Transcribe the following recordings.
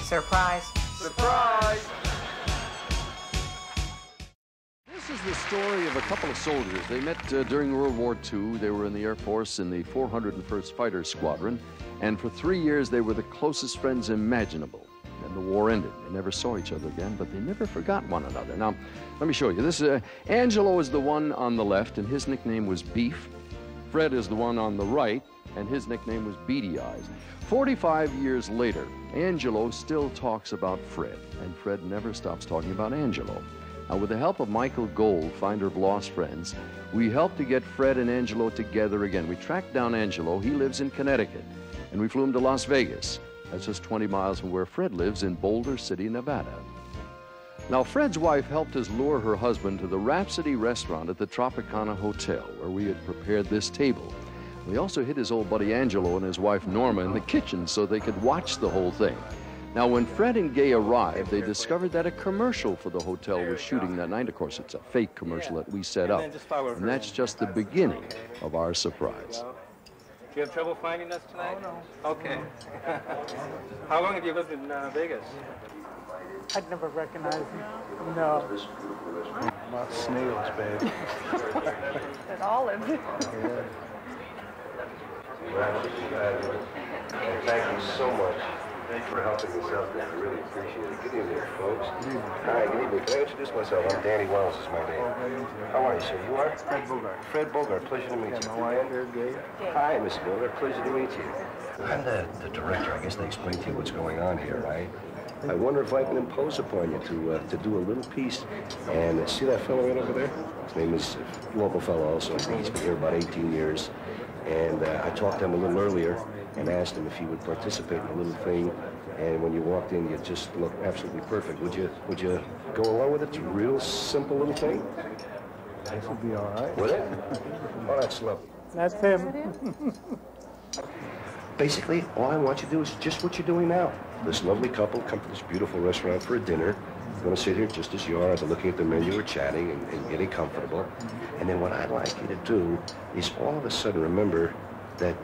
Surprise. Surprise! This is the story of a couple of soldiers. They met during World War II. They were in the Air Force in the 401st Fighter Squadron, and for 3 years they were the closest friends imaginable. Then the war ended. They never saw each other again, but they never forgot one another. Now, let me show you. This Angelo is the one on the left, and his nickname was Beef. Fred is the one on the right, and his nickname was Beady Eyes. 45 years later, Angelo still talks about Fred, and Fred never stops talking about Angelo. Now, with the help of Michael Gold, finder of lost friends, we helped to get Fred and Angelo together again. We tracked down Angelo. He lives in Connecticut, and we flew him to Las Vegas. That's just 20 miles from where Fred lives in Boulder City, Nevada. Now, Fred's wife helped us lure her husband to the Rhapsody Restaurant at the Tropicana Hotel, where we had prepared this table. We also hid his old buddy Angelo and his wife Norma in the kitchen so they could watch the whole thing. Now, when Fred and Gail arrived, they discovered that a commercial for the hotel was shooting that night. Of course, it's a fake commercial that we set up. And that's just the beginning of our surprise. Do you have trouble finding us tonight? Oh, no. Okay. How long have you lived in Vegas? I'd never recognize him. No. Not snails, babe. At olives. Yeah. Thank you so much for helping us out there. I really appreciate it. Good evening, folks. Hi, good evening. Can I introduce myself? I'm Danny Wells is my name. How are you, sir? You are? Fred Bogart. Fred Bogart. Pleasure to meet you. My wife, Fred Gail. Hi, Mr. Bogart. Pleasure to meet you. I'm the director. I guess they explained to you what's going on here, right? I wonder if I can impose upon you to do a little piece. And see that fellow right over there? His name is a local fellow also. I think he's been here about 18 years. And I talked to him a little earlier and asked him if he would participate in a little thing. And when you walked in, you just looked absolutely perfect. Would you go along with it? It's a real simple little thing. This will be all right. Would it? Oh, that's lovely. That's him. Basically, all I want you to do is just what you're doing now. This lovely couple come to this beautiful restaurant for a dinner. You're going to sit here just as you are, looking at the menu, or chatting and getting comfortable. And then what I'd like you to do is all of a sudden remember that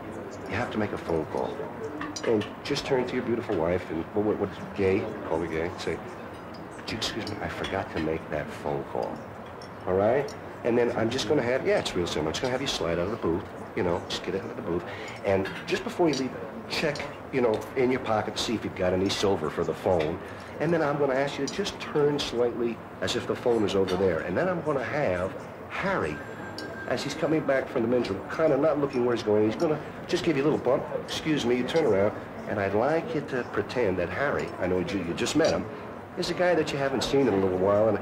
you have to make a phone call. And just turn to your beautiful wife and, what's Gay? Call her Gay. Say, excuse me, I forgot to make that phone call. All right? And then I'm just going to have, it's real simple. I'm just going to have you slide out of the booth. Just get out of the booth. And just before you leave, check, in your pocket to see if you've got any silver for the phone. And then I'm going to ask you to just turn slightly as if the phone is over there. And then I'm going to have Harry, as he's coming back from the men's room, kind of not looking where he's going. He's going to just give you a little bump. Excuse me, you turn around. And I'd like you to pretend that Harry, I know you just met him, is a guy that you haven't seen in a little while. And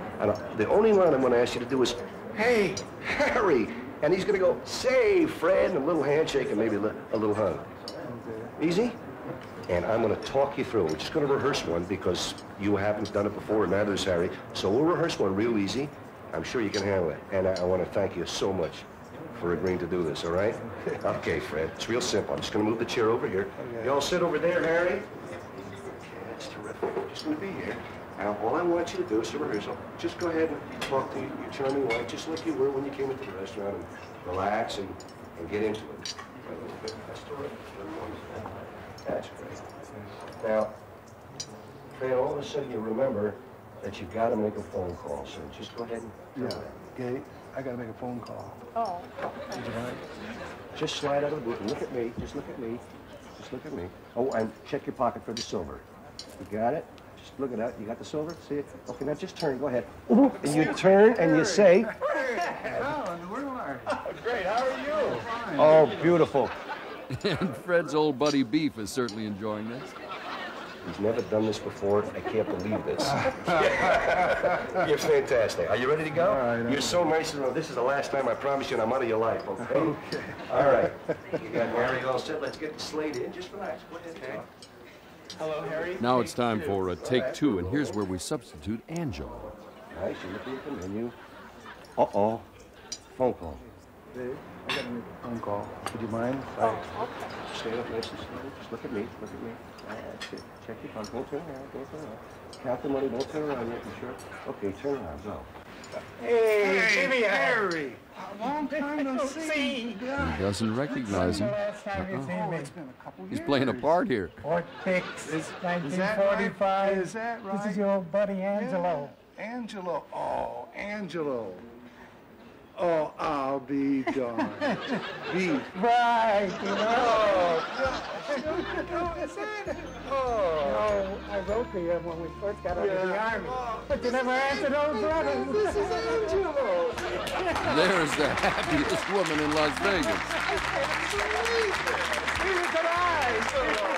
the only line I'm going to ask you to do is, hey, Harry. And he's going to go, say, Fred, and a little handshake and maybe a little hug. Okay. Easy? And I'm going to talk you through. We're just going to rehearse one because you haven't done it before, and neither has Harry. So we'll rehearse one real easy. I'm sure you can handle it. And I want to thank you so much for agreeing to do this, all right? Okay, Fred. It's real simple. I'm just going to move the chair over here. Okay. You all sit over there, Harry. Okay, that's terrific. I'm just going to be here. Now, all I want you to do is to rehearsal. Just go ahead and talk to your charming wife, just like you were when you came into the restaurant, and relax and get into it. That's terrific. That's great. Now, Fred, all of a sudden you remember that you've got to make a phone call, so just go ahead and do it. Gay, I got to make a phone call. Oh. Just slide out of the booth and look at me. Just look at me. Just look at me. Oh, and check your pocket for the silver. You got it? Just look at that. You got the silver? See it? Okay, now just turn. Go ahead. And you turn and you say... Great. How are you? Fine. Oh, beautiful. And Fred's old buddy Beef is certainly enjoying this. He's never done this before. I can't believe this. You're fantastic. Are you ready to go? All right, You're so nice. This is the last time, I promise you, and I'm out of your life, okay? Okay. All right. You got Harry all set. Let's get the slate in. Just relax. Go ahead. Okay. Hello, Harry. Now it's time for take two, and here's where we substitute Angelo. Nice. You're looking at the menu. Uh-oh. Phone call. I got a phone call. Would you mind? Oh, okay. Stand up nice and slow. Just look at me. Look at me. That's it. Check your phone. Don't turn around. Don't turn around. Count the money. Don't turn around yet. You sure? Okay, turn around. Go. Hey, Harry. A long time no see. He doesn't recognize him. Last time you seen me. It's been a couple years. He's playing a part here. Fort Dix, Is that 1945. right? Is that right? This is your old buddy Angelo. Yeah. Angelo. Oh, Angelo. Oh, I'll be darned. Beef. Right, you know. Oh. I wrote to you when we first got out of the Army. But you never answered those letters. This is Angelo. There's the happiest woman in Las Vegas. Neither could I.